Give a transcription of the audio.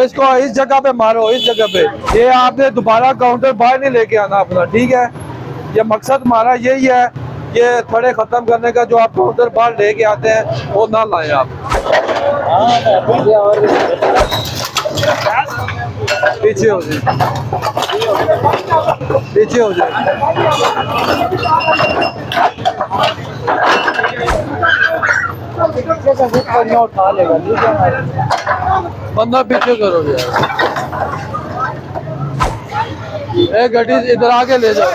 इसको इस जगह पे मारो, इस जगह पे। ये आपने दोबारा काउंटर बाहर नहीं लेके आना अपना, ठीक है? ये मकसद हमारा यही है, ये थोड़े खत्म करने का। जो आप काउंटर बाहर लेके आते हैं वो ना लाए आप। पीछे हो जाए, पीछे हो जाए। उठा लेगा, बंदा पीछे करो यार। एक गाड़ी इधर आके ले जाओ।